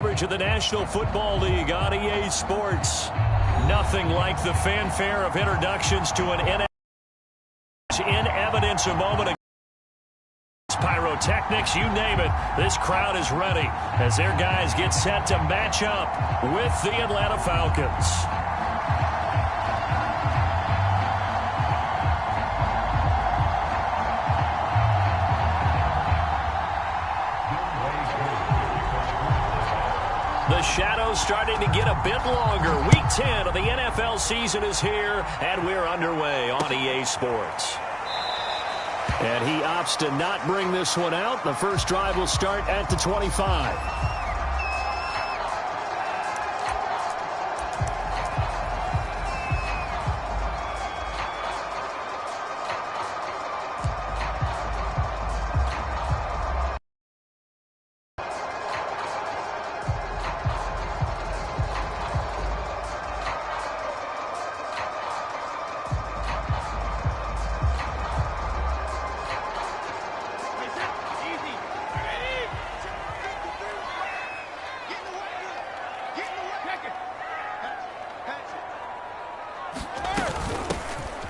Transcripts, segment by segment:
Coverage of the National Football League on EA Sports. Nothing like the fanfare of introductions to an in evidence a moment ago. Pyrotechnics, you name it. This crowd is ready as their guys get set to match up with the Atlanta Falcons. The shadow's starting to get a bit longer. Week 10 of the NFL season is here, and we're underway on EA Sports. And he opts to not bring this one out. The first drive will start at the 25.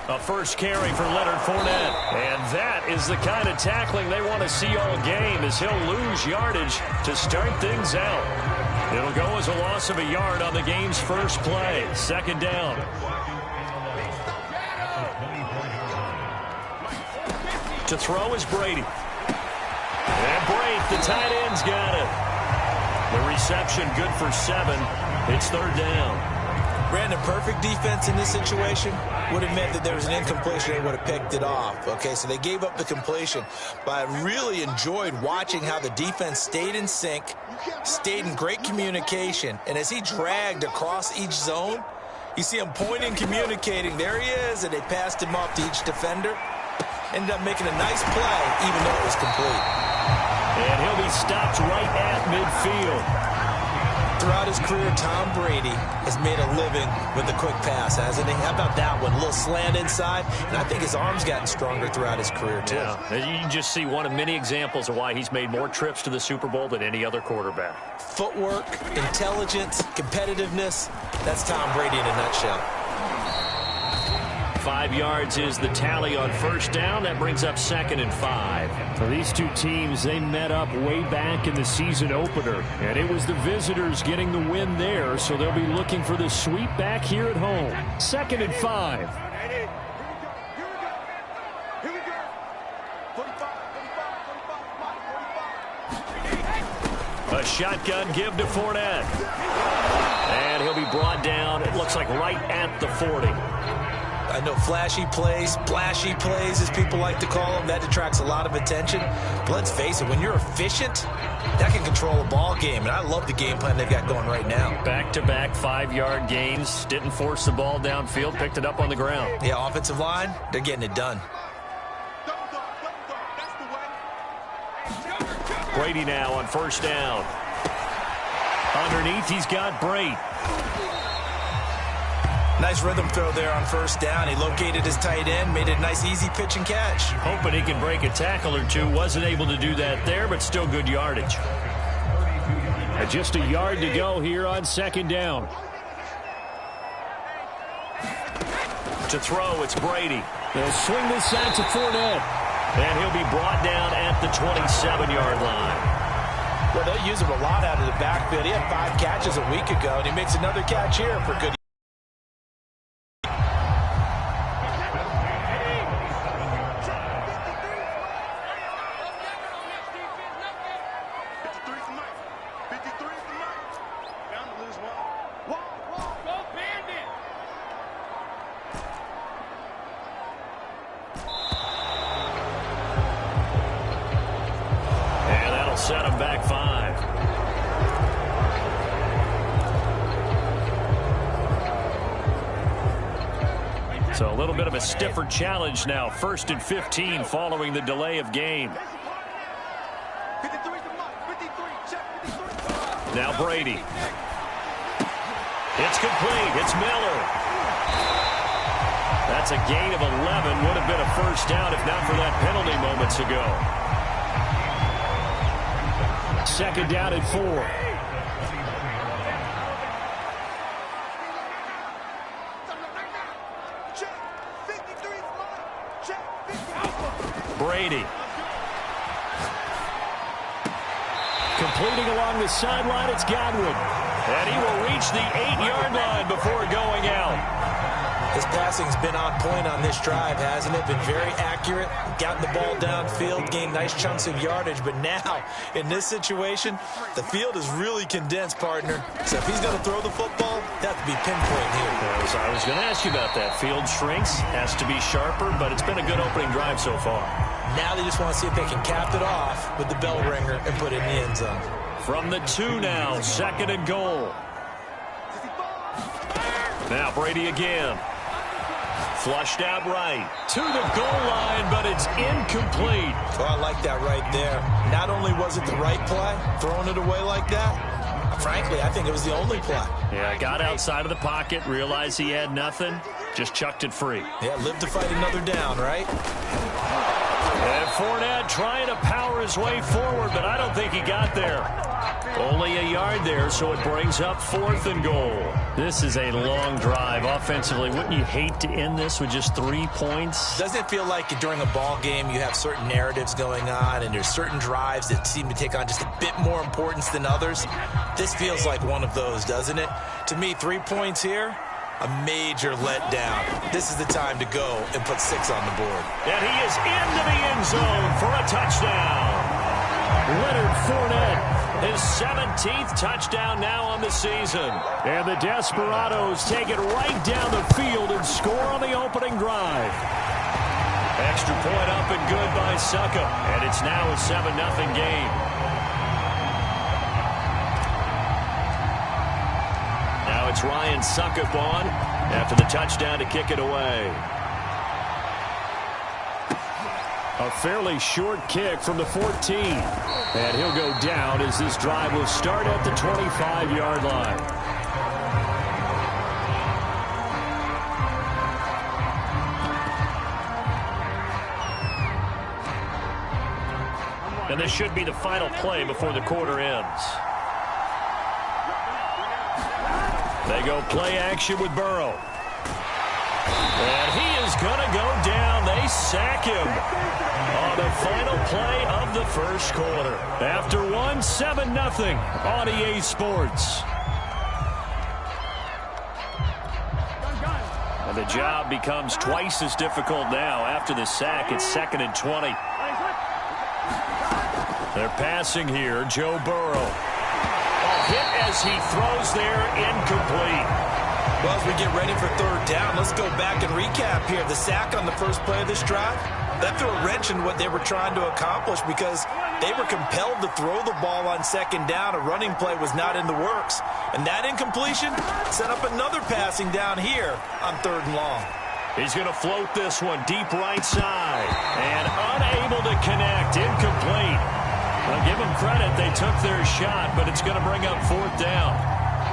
A first carry for Leonard Fournette. And that is the kind of tackling they want to see all game, as he'll lose yardage to start things out. It'll go as a loss of a yard on the game's first play. Second down. To throw is Brady. And Brady, the tight end's got it. The reception good for 7. It's third down. Brandon, perfect defense in this situation would have meant that there was an incompletion. They would have picked it off. Okay, so they gave up the completion. But I really enjoyed watching how the defense stayed in sync, stayed in great communication. And as he dragged across each zone, you see him pointing, communicating. There he is, and they passed him off to each defender. Ended up making a nice play, even though it was complete. And he'll be stopped right at midfield. Throughout his career, Tom Brady has made a living with the quick pass, hasn't he? How about that one? A little slant inside, and I think his arm's gotten stronger throughout his career, too. Yeah. You can just see one of many examples of why he's made more trips to the Super Bowl than any other quarterback. Footwork, intelligence, competitiveness, that's Tom Brady in a nutshell. 5 yards is the tally on first down. That brings up 2nd and 5. For these two teams, they met up way back in the season opener, and it was the visitors getting the win there, so they'll be looking for the sweep back here at home. 2nd and 5. A shotgun give to Fournette. And he'll be brought down, it looks like right at the 40. I know flashy plays, splashy plays, as people like to call them, that attracts a lot of attention. But let's face it, when you're efficient, that can control a ball game. And I love the game plan they've got going right now. Back-to-back 5-yard gains. Didn't force the ball downfield, picked it up on the ground. Yeah, offensive line, they're getting it done. Brady now on first down. Underneath, he's got Brady. Nice rhythm throw there on first down. He located his tight end, made it a nice, easy pitch and catch. Hoping he can break a tackle or two. Wasn't able to do that there, but still good yardage. And just a yard to go here on second down. To throw, it's Brady. They'll swing this out to Fournette. And he'll be brought down at the 27-yard line. Well, they'll use him a lot out of the backfield. He had 5 catches a week ago, and he makes another catch here for good. Set him back 5. So a little bit of a stiffer challenge now. 1st and 15 following the delay of game. Now Brady. It's complete. It's Miller. That's a gain of 11. Would have been a first down if not for that penalty moments ago. 2nd down and 4. Brady. Completing along the sideline, it's Godwin. And he will reach the 8-yard line before going out. His passing's been on point on this drive, hasn't it? Been very accurate, gotten the ball downfield, gained nice chunks of yardage. But now, in this situation, the field is really condensed, partner. So if he's going to throw the football, that has to be pinpoint here. I was going to ask you about that. Field shrinks, has to be sharper, but it's been a good opening drive so far. Now they just want to see if they can cap it off with the bell ringer and put it in the end zone. From the 2 now, 2nd and goal. Now Brady again. Flushed out right. To the goal line, but it's incomplete. Oh, I like that right there. Not only was it the right play, throwing it away like that, frankly, I think it was the only play. Yeah, got outside of the pocket, realized he had nothing, just chucked it free. Yeah, live to fight another down, right? And Fournette trying to power his way forward, but I don't think he got there. Only a yard there, so it brings up 4th and goal. This is a long drive offensively. Wouldn't you hate to end this with just 3 points? Doesn't it feel like during a ball game you have certain narratives going on and there's certain drives that seem to take on just a bit more importance than others? This feels like one of those, doesn't it? To me, 3 points here, a major letdown. This is the time to go and put 6 on the board. And he is into the end zone for a touchdown. Leonard Fournette. His 17th touchdown now on the season. And the Desperados take it right down the field and score on the opening drive. Extra point up and good by Suckup. And it's now a 7-0 game. Now it's Ryan Suckup on after the touchdown to kick it away. A fairly short kick from the 14. And he'll go down as this drive will start at the 25-yard line. And this should be the final play before the quarter ends. They go play action with Burrow. And he is going to go down. They sack him on the final play of the first quarter. After 7-0 on EA Sports. And the job becomes twice as difficult now. After the sack, it's 2nd and 20. They're passing here. Joe Burrow. A hit as he throws there, incomplete. Well, as we get ready for 3rd down, let's go back and recap here. The sack on the first play of this drive, that threw a wrench in what they were trying to accomplish because they were compelled to throw the ball on 2nd down. A running play was not in the works. And that incompletion set up another passing down here on 3rd and long. He's going to float this one deep right side. And unable to connect, incomplete. Well, give them credit. They took their shot, but it's going to bring up 4th down.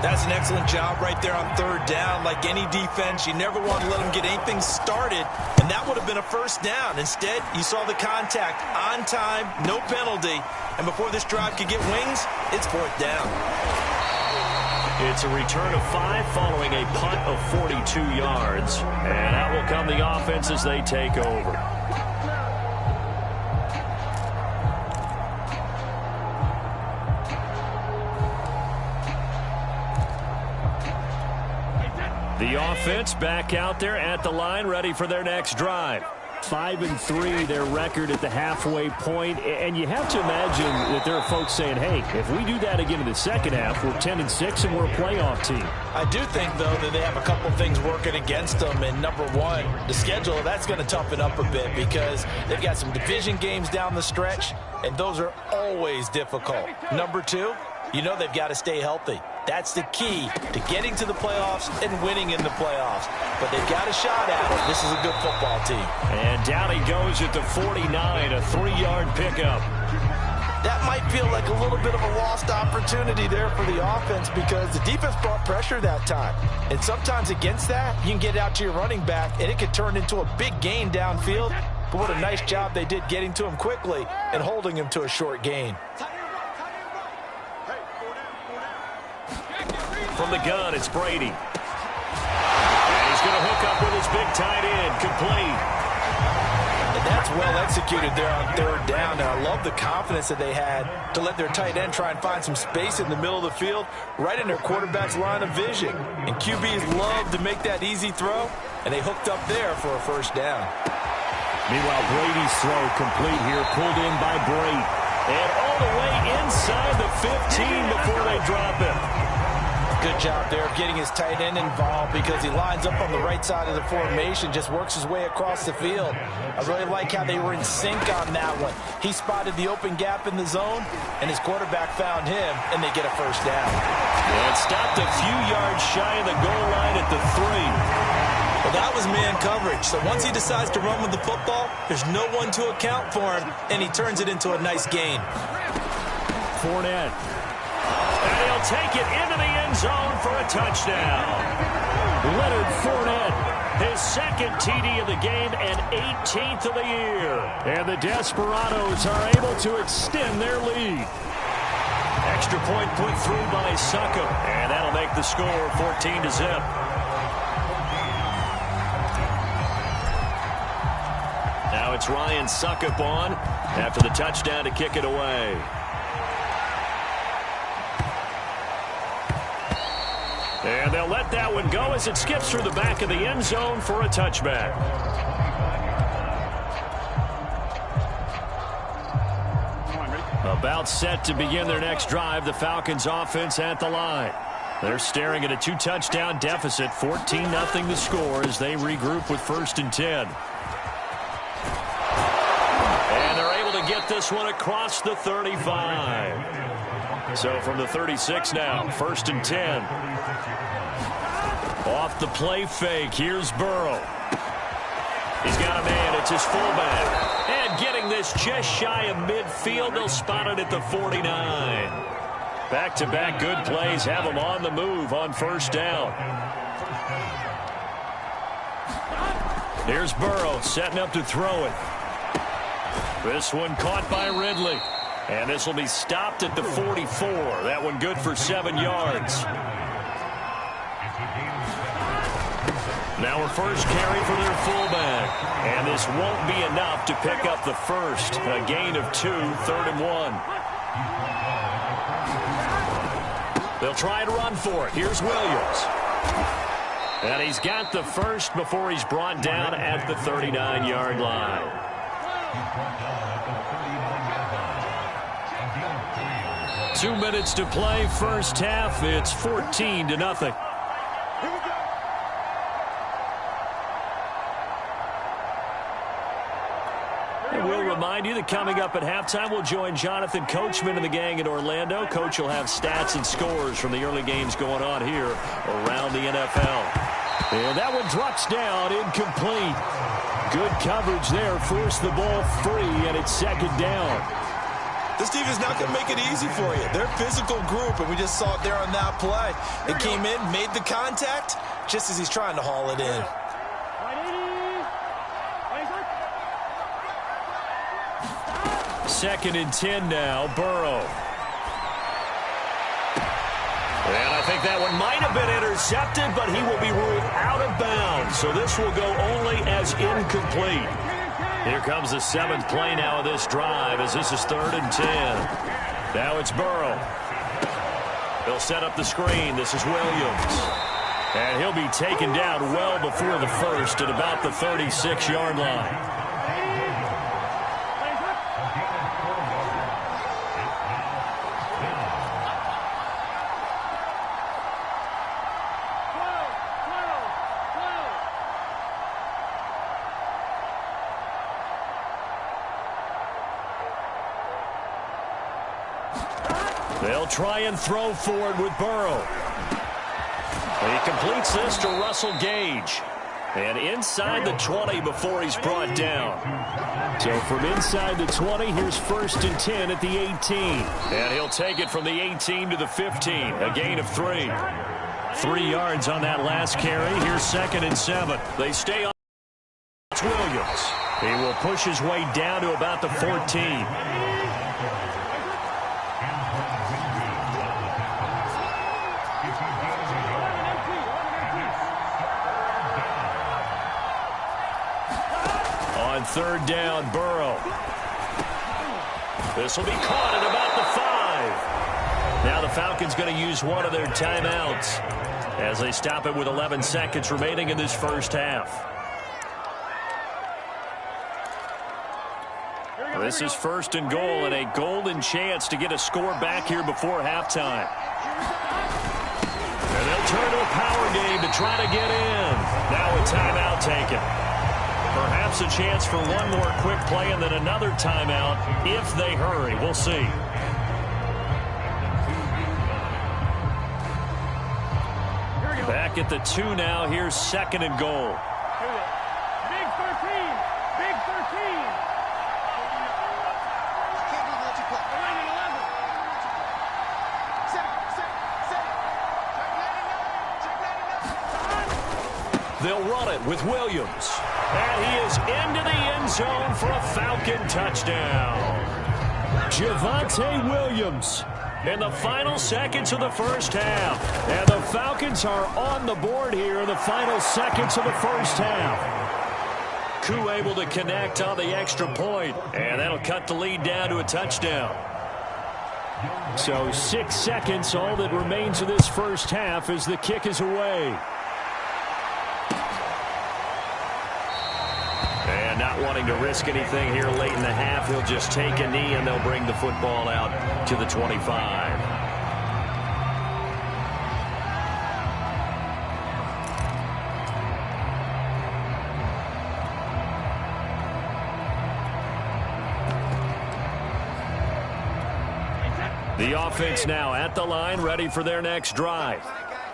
That's an excellent job right there on 3rd down. Like any defense, you never want to let them get anything started, and that would have been a 1st down. Instead, you saw the contact on time, no penalty, and before this drive could get wings, it's 4th down. It's a return of 5 following a punt of 42 yards, and out will come the offense as they take over. The offense back out there at the line, ready for their next drive. 5-3, their record at the halfway point. And you have to imagine that there are folks saying, hey, if we do that again in the second half, we're 10-6 and we're a playoff team. I do think, though, that they have a couple things working against them. And number one, the schedule, that's going to toughen up a bit because they've got some division games down the stretch, and those are always difficult. Number two, you know they've got to stay healthy. That's the key to getting to the playoffs and winning in the playoffs. But they've got a shot at it. This is a good football team. And down he goes at the 49, a 3-yard pickup. That might feel like a little bit of a lost opportunity there for the offense because the defense brought pressure that time. And sometimes against that, you can get out to your running back, and it could turn into a big gain downfield. But what a nice job they did getting to him quickly and holding him to a short gain. From the gun, it's Brady. And he's going to hook up with his big tight end, complete. And That's well executed there on third down. And I love the confidence that they had to let their tight end try and find some space in the middle of the field, right in their quarterback's line of vision. And QBs love to make that easy throw, and they hooked up there for a first down. Meanwhile, Brady's throw complete here, pulled in by Brady. And all the way inside the 15 before they drop him. Good job there getting his tight end involved because he lines up on the right side of the formation, just works his way across the field. I really like how they were in sync on that one. He spotted the open gap in the zone, and his quarterback found him, and they get a first down. And stopped a few yards shy of the goal line at the 3. Well, that was man coverage. So once he decides to run with the football, there's no one to account for him, and he turns it into a nice gain. Fournette. And he'll take it into the end zone for a touchdown. Leonard Fournette. His second TD of the game and 18th of the year. And the Desperados are able to extend their lead. Extra point put through by Succop. And that'll make the score 14-0. Now it's Ryan Succop on after the touchdown to kick it away. And they'll let that one go as it skips through the back of the end zone for a touchback. About set to begin their next drive, the Falcons offense at the line. They're staring at a 2-touchdown deficit, 14-0 the score as they regroup with 1st and 10. And they're able to get this one across the 35. So from the 36 now, 1st and 10. Off the play fake, here's Burrow. He's got a man, it's his fullback. And getting this just shy of midfield, they'll spot it at the 49. Back-to-back good plays have them on the move on 1st down. Here's Burrow setting up to throw it. This one caught by Ridley. And this will be stopped at the 44. That one good for 7 yards. Now a first carry for their fullback. And this won't be enough to pick up the first. A gain of 2, 3rd and 1. They'll try to run for it. Here's Williams. And he's got the first before he's brought down at the 39-yard line. Two minutes to play, first half. It's 14-0. And we'll remind you that coming up at halftime, we'll join Jonathan Coachman and the gang in Orlando. Coach will have stats and scores from the early games going on here around the NFL. And that one drops down, incomplete. Good coverage there, forced the ball free, and it's 2nd down. This team is not going to make it easy for you. They're a physical group, and we just saw it there on that play. It came in, made the contact, just as he's trying to haul it in. Second and 10 now, Burrow. And I think that one might have been intercepted, but he will be ruled out of bounds. So this will go only as incomplete. Here comes the 7th play now of this drive as this is 3rd and 10. Now it's Burrow. They'll set up the screen. This is Williams. And he'll be taken down well before the first at about the 36-yard line. They'll try and throw forward with Burrow. He completes this to Russell Gage. And inside the 20 before he's brought down. So from inside the 20, here's 1st and 10 at the 18. And he'll take it from the 18 to the 15. A gain of 3. 3 yards on that last carry. Here's 2nd and 7. They stay on. It's Williams. He will push his way down to about the 14. third down, Burrow. This will be caught at about the 5. Now the Falcons going to use one of their timeouts as they stop it with 11 seconds remaining in this first half. This is first and goal and a golden chance to get a score back here before halftime. And they'll turn to a power game to try to get in. Now a timeout taken. Perhaps a chance for one more quick play and then another timeout if they hurry. We'll see. Back at the 2 now. Here's second and goal. Big 13. Big 13. They'll run it with Williams. And he is into the end zone for a Falcon touchdown. Javonte Williams In the final seconds of the first half. And the Falcons are on the board here in the final seconds of the first half. Koo able to connect on the extra point. And that'll cut the lead down to a touchdown. So 6 seconds, all that remains of this first half as the kick is away. And not wanting to risk anything here late in the half, he'll just take a knee and they'll bring the football out to the 25. The offense now at the line, ready for their next drive.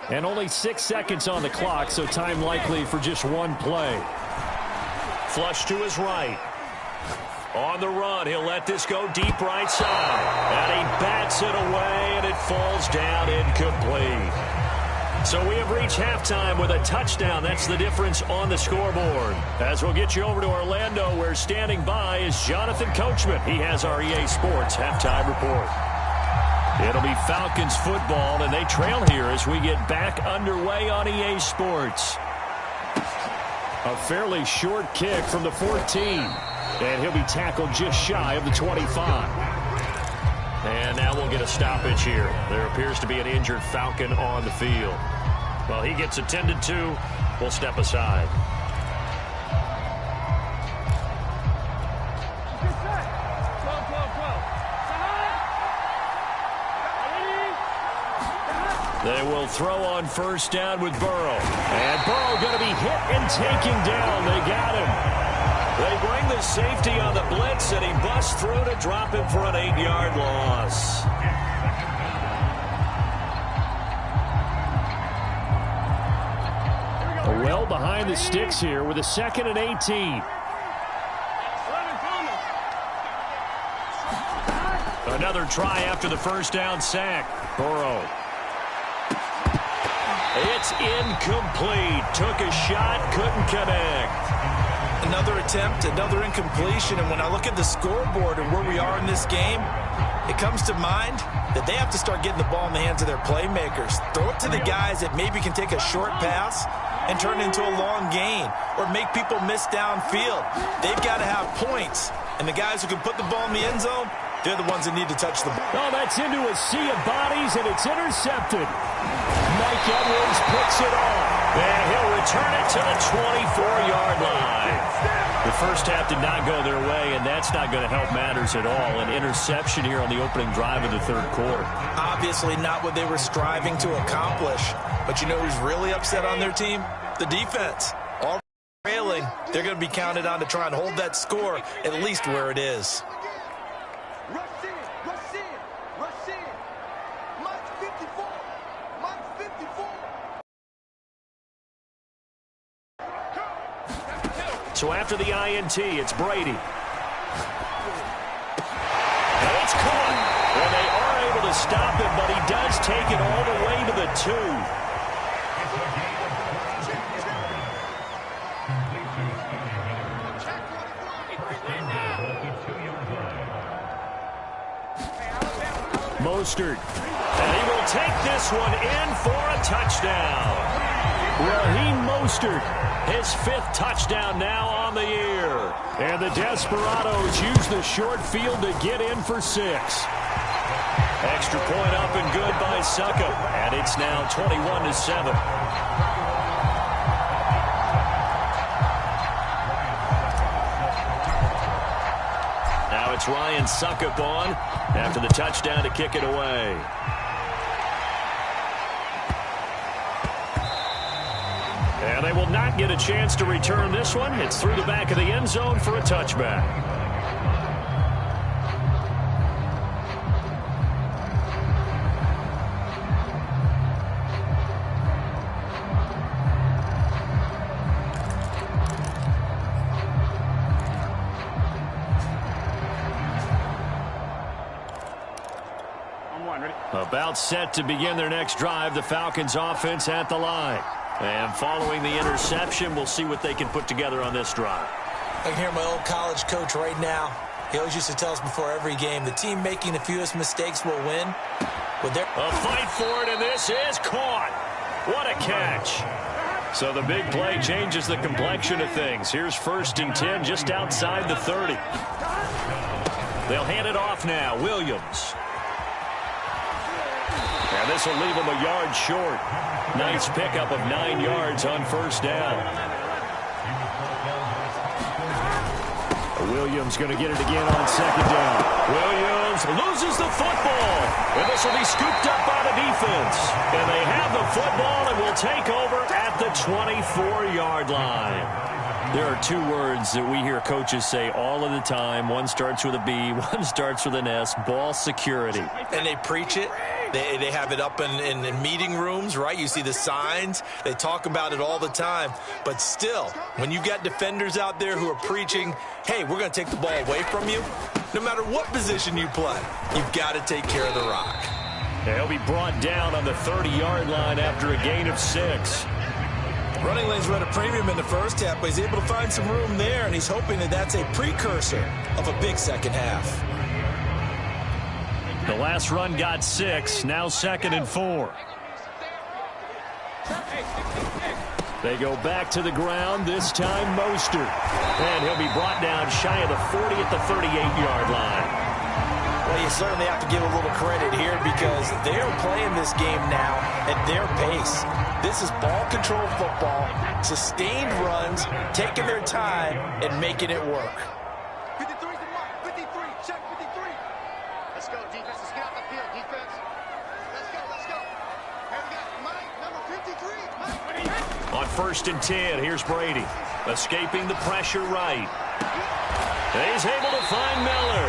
And only 6 seconds on the clock, so time likely for just one play. Flush to his right. On the run, he'll let this go deep right side. And he bats it away, and it falls down incomplete. So we have reached halftime with a touchdown. That's the difference on the scoreboard. As we'll get you over to Orlando, where standing by is Jonathan Coachman. He has our EA Sports halftime report. It'll be Falcons football, and they trail here as we get back underway on EA Sports. A fairly short kick from the 14. And he'll be tackled just shy of the 25. And now we'll get a stoppage here. There appears to be an injured Falcon on the field. Well, he gets attended to. We'll step aside. They will throw on first down with Burrow. And Burrow going to be hit and taken down. They got him. They bring the safety on the blitz, and he busts through to drop him for an 8-yard loss. Well behind the sticks here with a 2nd and 18. Another try after the first down sack. Burrow. It's incomplete. Took a shot, couldn't connect. Another attempt, another incompletion, and when I look at the scoreboard and where we are in this game, it comes to mind that they have to start getting the ball in the hands of their playmakers. Throw it to the guys that maybe can take a short pass and turn it into a long gain or make people miss downfield. They've got to have points, and the guys who can put the ball in the end zone, they're the ones that need to touch the ball. Oh, that's into a sea of bodies, and it's intercepted. Mike Edwards picks it off. And he'll return it to the 24-yard line. The first half did not go their way, and that's not going to help matters at all. An interception here on the opening drive of the third quarter. Obviously not what they were striving to accomplish. But you know who's really upset on their team? The defense. All trailing, they're going to be counted on to try and hold that score at least where it is. So after the INT, it's Brady. And it's caught. And they are able to stop him, but he does take it all the way to the 2. Mostert. And he will take this one in for a touchdown. Raheem Mostert, his 5th touchdown now on the year. And the Desperados use the short field to get in for 6. Extra point up and good by Succop. And it's now 21-7. Now it's Ryan Succop on after the touchdown to kick it away. And they will not get a chance to return this one. It's through the back of the end zone for a touchback. About set to begin their next drive, the Falcons offense at the line. And following the interception, we'll see what they can put together on this drive. I can hear my old college coach right now. He always used to tell us before every game, the team making the fewest mistakes will win. A fight for it, and this is caught. What a catch. So the big play changes the complexion of things. Here's 1st and 10 just outside the 30. They'll hand it off now. Williams. And this will leave him a yard short. Nice pickup of 9 yards on 1st down. Williams going to get it again on 2nd down. Williams loses the football. And this will be scooped up by the defense. And they have the football and will take over at the 24-yard line. There are 2 words that we hear coaches say all of the time. One starts with a B, one starts with an S. Ball security. And they preach it. They have it up in meeting rooms, right? You see the signs. They talk about it all the time. But still, when you've got defenders out there who are preaching, hey, we're going to take the ball away from you, no matter what position you play, you've got to take care of the rock. He'll be brought down on the 30-yard line after a gain of 6. Running lanes were at a premium in the first half, but he's able to find some room there, and he's hoping that that's a precursor of a big second half. The last run got 6, now 2nd and 4. They go back to the ground, this time Mostert. And he'll be brought down shy of the 40 at the 38-yard line. Well, you certainly have to give a little credit here because they're playing this game now at their pace. This is ball control football, sustained runs, taking their time and making it work. 53's the mark. 53. Check 53. Let's go, defense. Let's get out the field, defense. Let's go. Let's go. Here we go. Mike, number 53. Mike. On 1st and 10, here's Brady. Escaping the pressure right. And he's able to find Miller.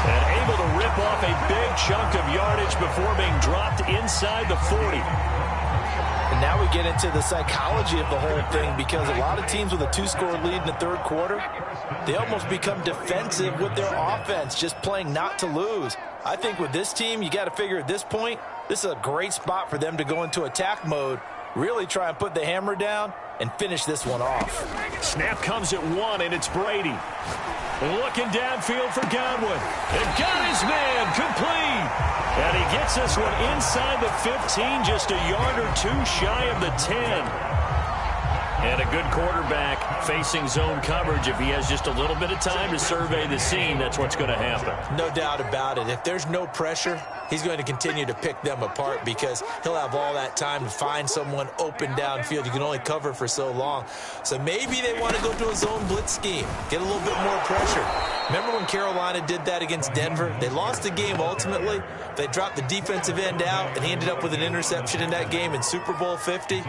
And able to rip off a big chunk of yardage before being dropped inside the 40. And now we get into the psychology of the whole thing because a lot of teams with a 2-score lead in the 3rd quarter, they almost become defensive with their offense, just playing not to lose. I think with this team, you got to figure at this point, this is a great spot for them to go into attack mode, really try and put the hammer down and finish this one off. Snap comes at 1, and it's Brady. Looking downfield for Godwin. And got his man complete. And he gets this one inside the 15, just a yard or 2 shy of the 10. And a good quarterback facing zone coverage. If he has just a little bit of time to survey the scene, that's what's going to happen. No doubt about it. If there's no pressure, he's going to continue to pick them apart because he'll have all that time to find someone open downfield. You can only cover for so long. So maybe they want to go to a zone blitz scheme, get a little bit more pressure. Remember when Carolina did that against Denver? They lost the game ultimately. They dropped the defensive end out, and he ended up with an interception in that game in Super Bowl 50.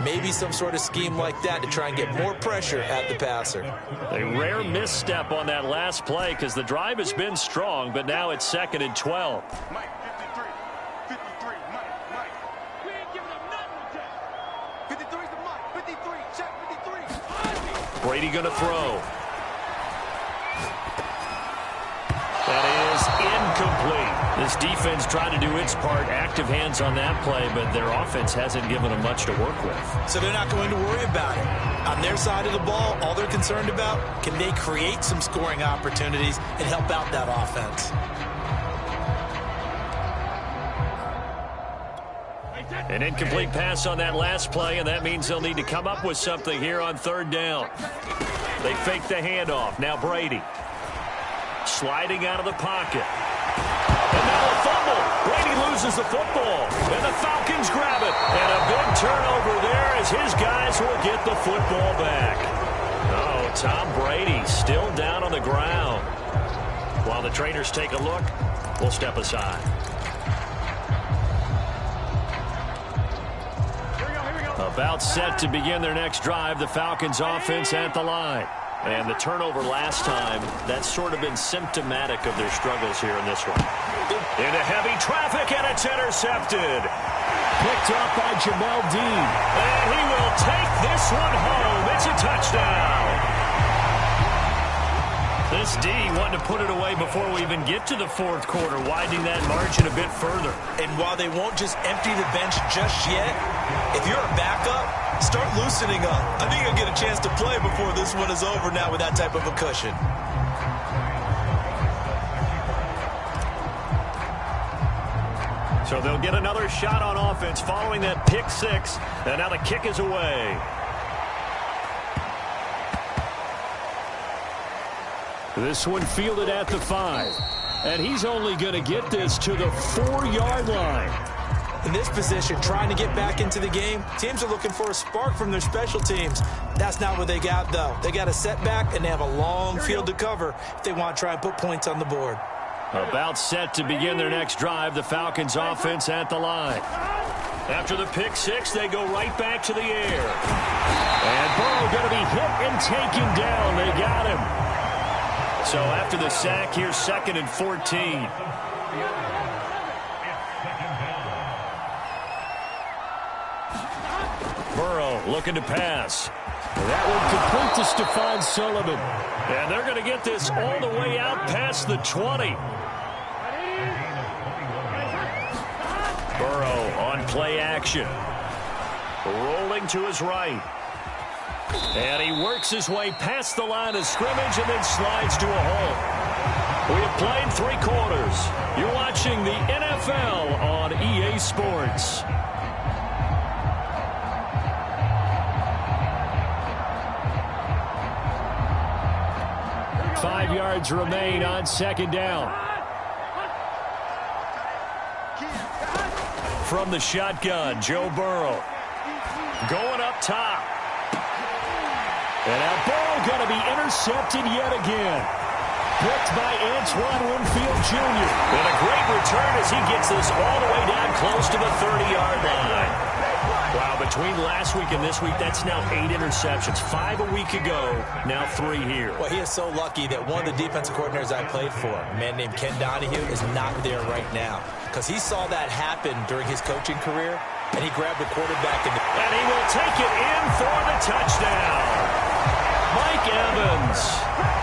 Maybe some sort of scheme like that to try and get more pressure at the passer. A rare misstep on that last play because the drive has been strong, but now it's 2nd and 12. Mike, 53. 53. Mike. We ain't giving up nothing, Jack. 53's the mark. 53. Check 53. Brady going to throw. That is incomplete. This defense tried to do its part, active hands on that play, but their offense hasn't given them much to work with. So they're not going to worry about it. On their side of the ball, all they're concerned about, can they create some scoring opportunities and help out that offense? Hey, Jack, An incomplete pass on that last play, and that means they'll need to come up with something here on third down. They fake the handoff. Now Brady. Sliding out of the pocket. And now a fumble. Brady loses the football. And the Falcons grab it. And a big turnover there as his guys will get the football back. Oh, Tom Brady still down on the ground. While the trainers take a look, we'll step aside. About set to begin their next drive, the Falcons offense at the line. And the turnover last time, that's sort of been symptomatic of their struggles here in this one. Into heavy traffic, and it's intercepted. Picked up by Jamel Dean. And he will take this one home. It's a touchdown. This D wanted to put it away before we even get to the fourth quarter, widening that margin a bit further. And while they won't just empty the bench just yet, if you're a backup, start loosening up. I think you'll get a chance to play before this one is over now with that type of a cushion. So they'll get another shot on offense following that pick six. And now the kick is away. This one fielded at the 5. And he's only going to get this to the 4-yard line. In this position, trying to get back into the game, teams are looking for a spark from their special teams. That's not what they got, though. They got a setback, and they have a long field to cover if they want to try and put points on the board. About set to begin their next drive, the Falcons offense at the line. After the pick six, they go right back to the air. And Burrow going to be hit and taken down. They got him. So after the sack, here's 2nd and 14. Burrow looking to pass. That one complete to Stephon Sullivan. And they're going to get this all the way out past the 20. Burrow on play action. Rolling to his right. And he works his way past the line of scrimmage and then slides to a hole. We have played 3 quarters. You're watching the NFL on EA Sports. Five yards remain on 2nd down. From the shotgun, Joe Burrow. Going up top. And now Burrow going to be intercepted yet again. Picked by Antoine Winfield Jr. And a great return as he gets this all the way down close to the 30-yard line. Wow, between last week and this week, that's now 8 interceptions. 5 a week ago, now 3 here. Well, he is so lucky that one of the defensive coordinators I played for, a man named Ken Donahue, is not there right now. Because he saw that happen during his coaching career, and he grabbed the quarterback. And he will take it in for the touchdown. Mike Evans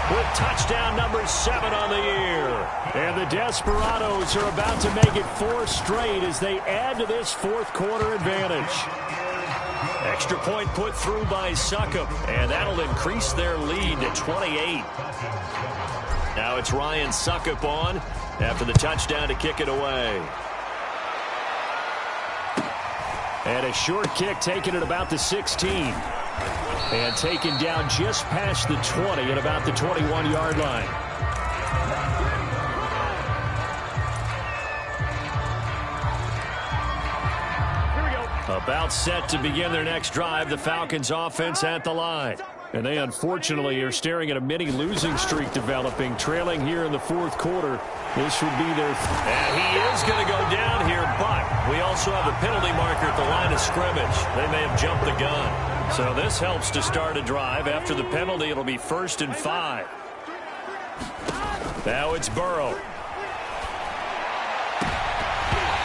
with touchdown number 7 on the year. And the Desperados are about to make it 4 straight as they add to this fourth quarter advantage. Extra point put through by Succop, and that'll increase their lead to 28. Now it's Ryan Succop on after the touchdown to kick it away. And a short kick taken at about the 16. And taken down just past the 20 at about the 21-yard line. About set to begin their next drive, the Falcons offense at the line. And they unfortunately are staring at a mini losing streak developing, trailing here in the fourth quarter. This would be their... And he is going to go down here, but we also have a penalty marker at the line of scrimmage. They may have jumped the gun. So this helps to start a drive. After the penalty, it'll be 1st and 5. Now it's Burrow.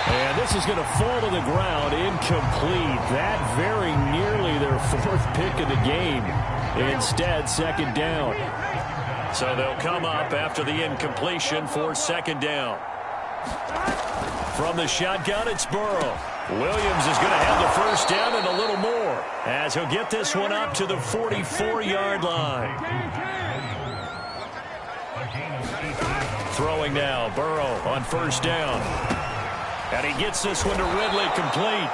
And this is going to fall to the ground, incomplete. That very nearly their 4th pick of the game. Instead, 2nd down. So they'll come up after the incompletion for 2nd down. From the shotgun, it's Burrow. Williams is going to have the 1st down and a little more as he'll get this one up to the 44-yard line. Throwing now, Burrow on 1st down. And he gets this one to Ridley complete.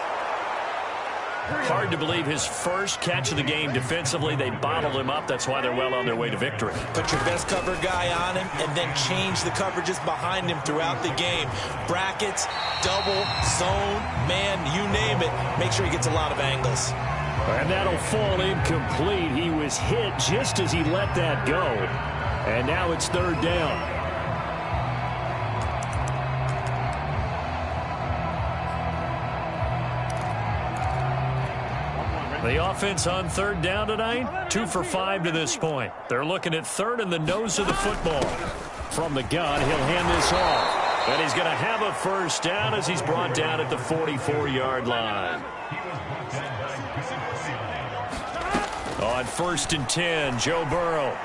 Hard to believe his first catch of the game defensively. They bottled him up. That's why they're well on their way to victory. Put your best cover guy on him and then change the coverages behind him throughout the game. Brackets, double, zone, man, you name it. Make sure he gets a lot of angles. And that'll fall incomplete. He was hit just as he let that go. And now it's third down. The offense on third down tonight, 2 for 5 to this point. They're looking at third in the nose of the football. From the gun, he'll hand this off. And he's going to have a first down as he's brought down at the 44-yard line. On 1st and 10, Joe Burrow.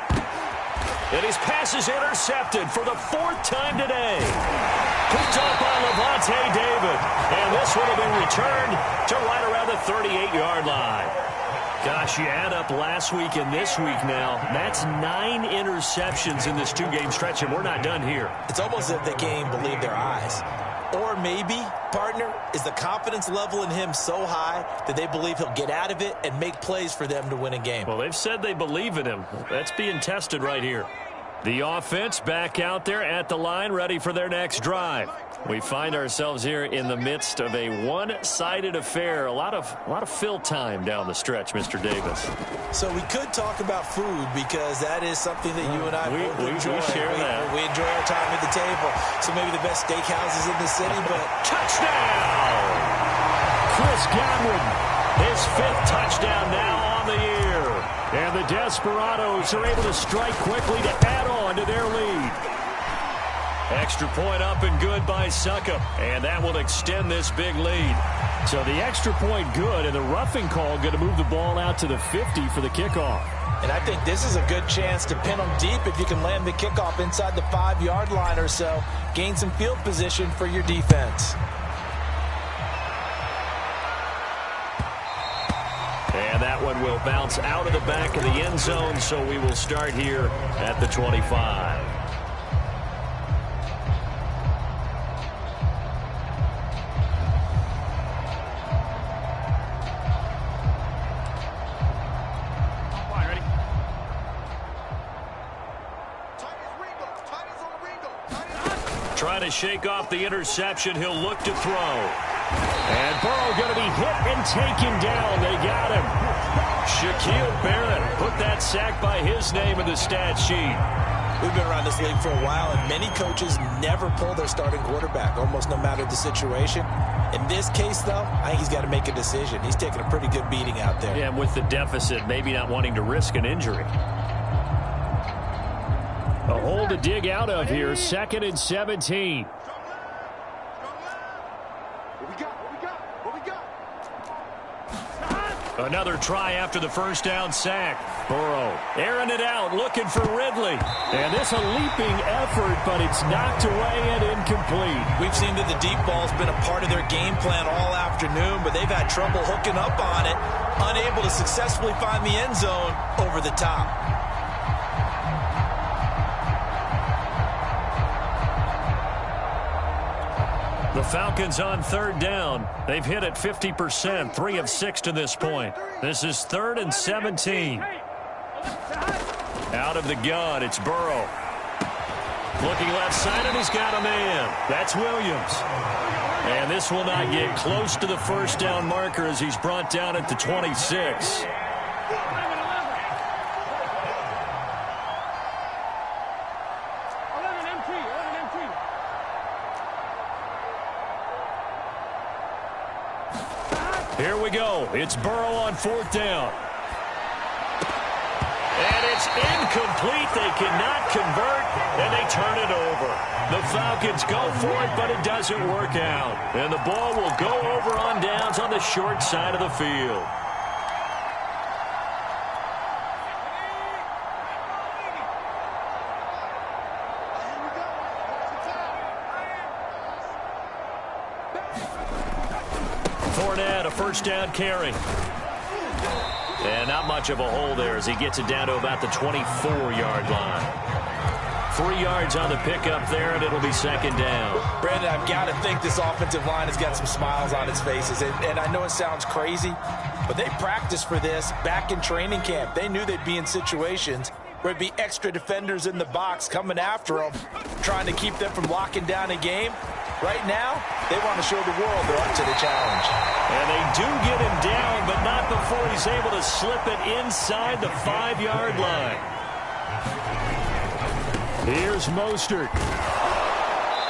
And his pass is intercepted for the 4th time today. Picked up by Levante David. And this one will be returned to right around the 38-yard line. Gosh, you add up last week and this week now. That's 9 interceptions in this 2-game stretch, and we're not done here. It's almost as if they can't even believe their eyes. Or maybe, partner, is the confidence level in him so high that they believe he'll get out of it and make plays for them to win a game. Well, they've said they believe in him. That's being tested right here. The offense back out there at the line, ready for their next drive. We find ourselves here in the midst of a one-sided affair. A lot of fill time down the stretch, Mr. Davis. So we could talk about food because that is something that you and I both enjoy. We share that. We enjoy our time at the table. So maybe the best steakhouses in the city, but touchdown! Chris Godwin, his 5th touchdown now on the year. And the Desperados are able to strike quickly to add on to their lead. Extra point up and good by Suckup. And that will extend this big lead. So the extra point good, and the roughing call going to move the ball out to the 50 for the kickoff. And I think this is a good chance to pin them deep if you can land the kickoff inside the 5-yard line or so. Gain some field position for your defense. And that one will bounce out of the back of the end zone, so we will start here at the 25. Trying to shake off the interception. He'll look to throw. And Burrow going to be hit and taken down. They got him. Shaquille Barrett put that sack by his name in the stat sheet. We've been around this league for a while, and many coaches never pull their starting quarterback, almost no matter the situation. In this case, though, I think he's got to make a decision. He's taking a pretty good beating out there. Yeah, and with the deficit, maybe not wanting to risk an injury. A hole to dig out of here, 2nd and 17. Another try after the first down sack. Burrow airing it out, looking for Ridley. And this a leaping effort, but it's knocked away and incomplete. We've seen that the deep ball's been a part of their game plan all afternoon, but they've had trouble hooking up on it, unable to successfully find the end zone over the top. The Falcons on 3rd down. They've hit it 50%, 3 of 6 to this point. This is 3rd and 17. Out of the gun, it's Burrow. Looking left side, and he's got a man. That's Williams. And this will not get close to the first down marker as he's brought down at the 26. Here we go. It's Burrow on 4th down. And it's incomplete. They cannot convert, and they turn it over. The Falcons go for it, but it doesn't work out. And the ball will go over on downs on the short side of the field. Fournette, a first down carry. And not much of a hole there as he gets it down to about the 24-yard line. 3 yards on the pickup there, and it'll be second down. Brandon, I've got to think this offensive line has got some smiles on its faces. And I know it sounds crazy, but they practiced for this back in training camp. They knew they'd be in situations where it'd be extra defenders in the box coming after them, trying to keep them from locking down a game. Right now, they want to show the world they're up to the challenge. And they do get him down, but not before he's able to slip it inside the 5-yard line. Here's Mostert.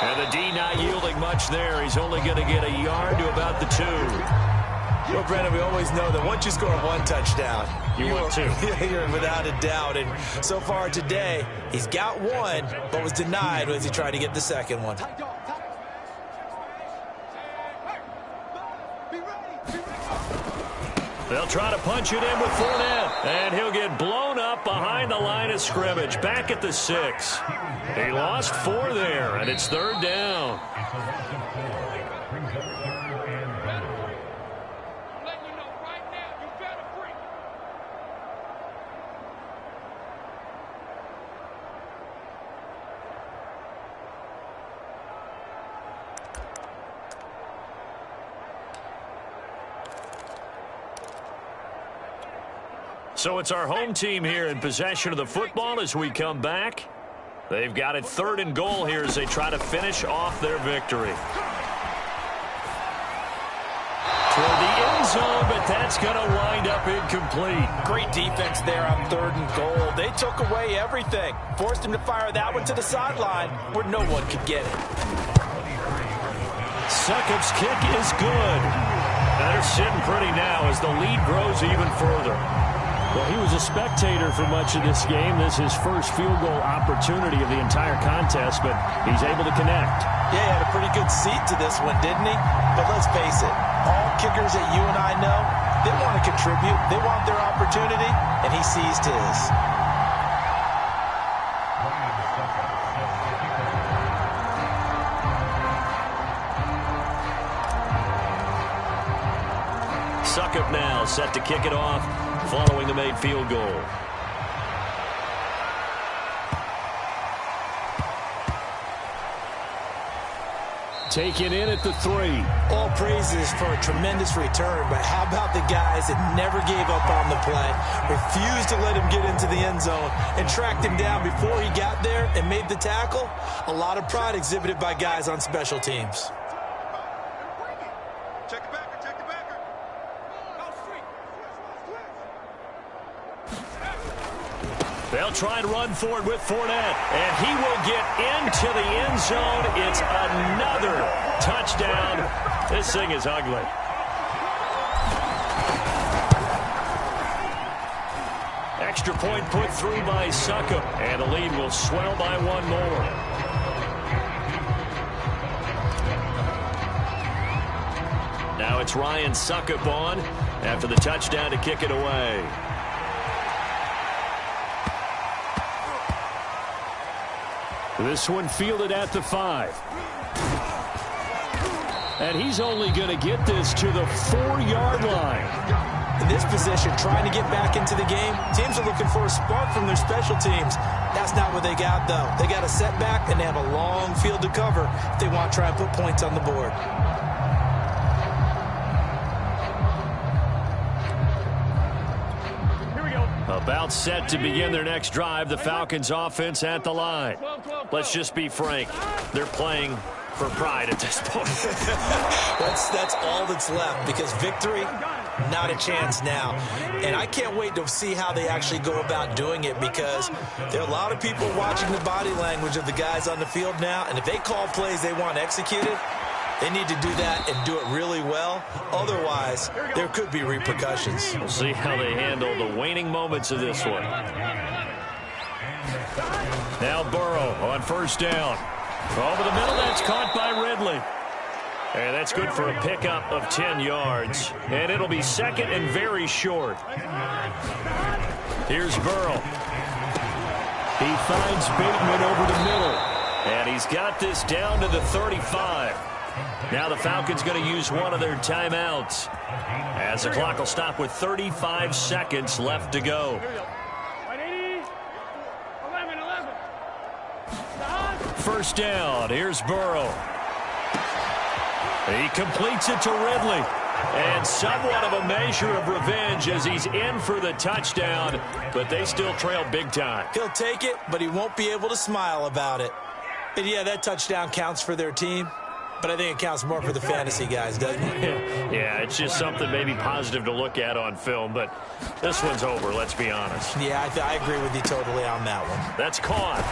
And the D not yielding much there. He's only going to get a yard to about the 2. Well, Brandon, we always know that once you score 1 touchdown, you want 2. You're without a doubt. And so far today, he's got 1, but was denied as he tried to get the second one. They'll try to punch it in with Fournette, and he'll get blown up behind the line of scrimmage, back at the 6. He lost 4 there, and it's 3rd down. So it's our home team here in possession of the football as we come back. They've got it 3rd and goal here as they try to finish off their victory. Toward the end zone, but that's going to wind up incomplete. Great defense there on 3rd and goal. They took away everything. Forced him to fire that one to the sideline where no one could get it. Succop's kick is good. They're sitting pretty now as the lead grows even further. Well, he was a spectator for much of this game. This is his first field goal opportunity of the entire contest, but he's able to connect. Yeah, he had a pretty good seat to this one, didn't he? But let's face it, all kickers that you and I know, they want to contribute. They want their opportunity, and he seized his. Succop now set to kick it off following the made field goal. Taken in at the 3. All praises for a tremendous return, but how about the guys that never gave up on the play, refused to let him get into the end zone, and tracked him down before he got there and made the tackle? A lot of pride exhibited by guys on special teams. Check the backer, check the backer. They'll try and run forward with Fournette, and he will get into the end zone. It's another touchdown. This thing is ugly. Extra point put through by Succop, and the lead will swell by 1 more. Now it's Ryan Succop on after the touchdown to kick it away. This one fielded at the 5. And he's only going to get this to the 4-yard line. In this position, trying to get back into the game, teams are looking for a spark from their special teams. That's not what they got, though. They got a setback, and they have a long field to cover if they want to try and put points on the board. About set to begin their next drive, the Falcons offense at the line. Let's just be frank. They're playing for pride at this point. That's all that's left, because victory, not a chance now. And I can't wait to see how they actually go about doing it, because there are a lot of people watching the body language of the guys on the field now, and if they call plays they want executed, they need to do that and do it really well. Otherwise, there could be repercussions. We'll see how they handle the waning moments of this one. Now Burrow on 1st down. Over the middle, that's caught by Ridley. And that's good for a pickup of 10 yards. And it'll be 2nd and very short. Here's Burrow. He finds Bateman over the middle. And he's got this down to the 35. Now the Falcons going to use one of their timeouts, as the clock will stop with 35 seconds left to go. first down. Here's Burrow. He completes it to Ridley. And somewhat of a measure of revenge as he's in for the touchdown, but they still trail big time. He'll take it, but he won't be able to smile about it. And yeah, that touchdown counts for their team, but I think it counts more for the fantasy guys, doesn't it? Yeah, it's just something maybe positive to look at on film, but this one's over, let's be honest. Yeah, I agree with you totally on that one. That's caught.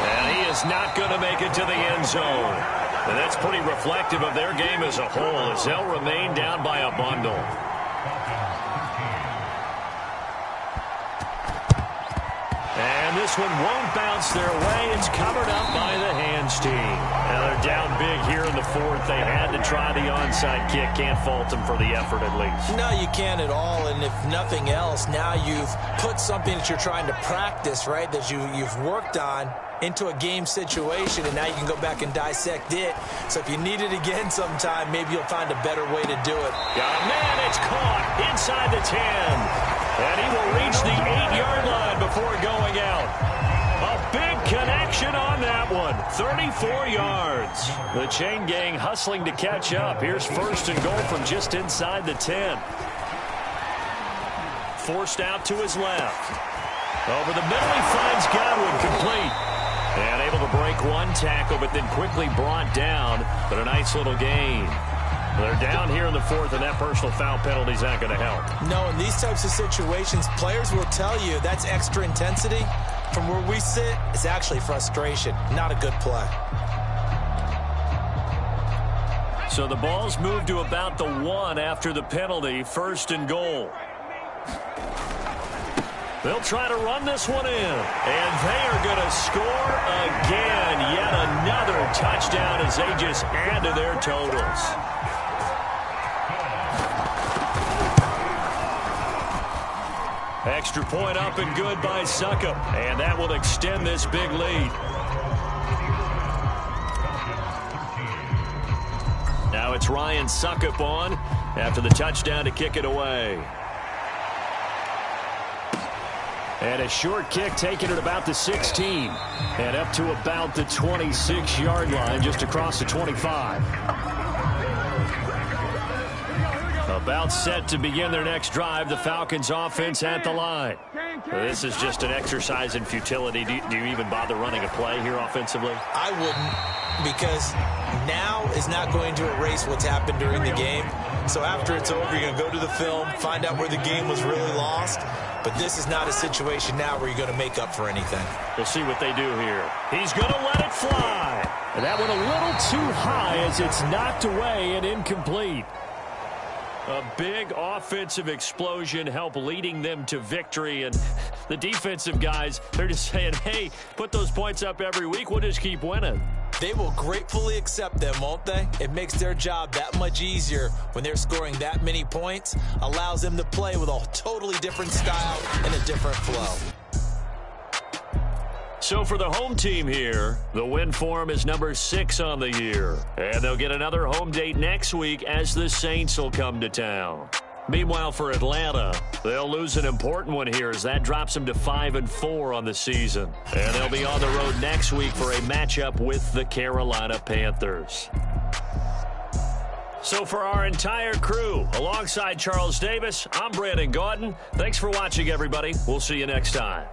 And he is not going to make it to the end zone. And that's pretty reflective of their game as a whole, as they'll remain down by a bundle. And this one won't bounce their way. It's covered up by the hands team. Now they're down big here in the fourth. They had to try the onside kick. Can't fault them for the effort at least. No, you can't at all. And if nothing else, now you've put something that you're trying to practice, right, that you've worked on into a game situation, and now you can go back and dissect it. So if you need it again sometime, maybe you'll find a better way to do it. Got a man, it's caught inside the 10. And he will reach the 8-yard line before going out. A big connection on that one. 34 yards. The chain gang hustling to catch up. Here's first and goal from just inside the 10. Forced out to his left. Over the middle, he finds Godwin complete. And able to break one tackle, but then quickly brought down. But a nice little gain. They're down here in the fourth, and that personal foul penalty is not going to help. No, in these types of situations, players will tell you that's extra intensity. From where we sit, it's actually frustration. Not a good play. So the ball's moved to about the 1 after the penalty. First and goal. They'll try to run this one in. And they are going to score again. Yet another touchdown as they just add to their totals. Extra point up and good by Succop. And that will extend this big lead. Now it's Ryan Succop on after the touchdown to kick it away. And a short kick taken at about the 16. And up to about the 26-yard line, just across the 25. About set to begin their next drive. The Falcons offense at the line. This is just an exercise in futility. Do you even bother running a play here offensively? I wouldn't, because now is not going to erase what's happened during the game. So after it's over, you're going to go to the film, find out where the game was really lost. But this is not a situation now where you're going to make up for anything. We'll see what they do here. He's going to let it fly. And that one a little too high as it's knocked away and incomplete. A big offensive explosion help leading them to victory. And the defensive guys, they're just saying, hey, put those points up every week. We'll just keep winning. They will gratefully accept them, won't they? It makes their job that much easier when they're scoring that many points. Allows them to play with a totally different style and a different flow. So for the home team here, the win form is number 6 on the year. And they'll get another home date next week as the Saints will come to town. Meanwhile, for Atlanta, they'll lose an important one here as that drops them to 5-4 on the season. And they'll be on the road next week for a matchup with the Carolina Panthers. So for our entire crew, alongside Charles Davis, I'm Brandon Gaudin. Thanks for watching, everybody. We'll see you next time.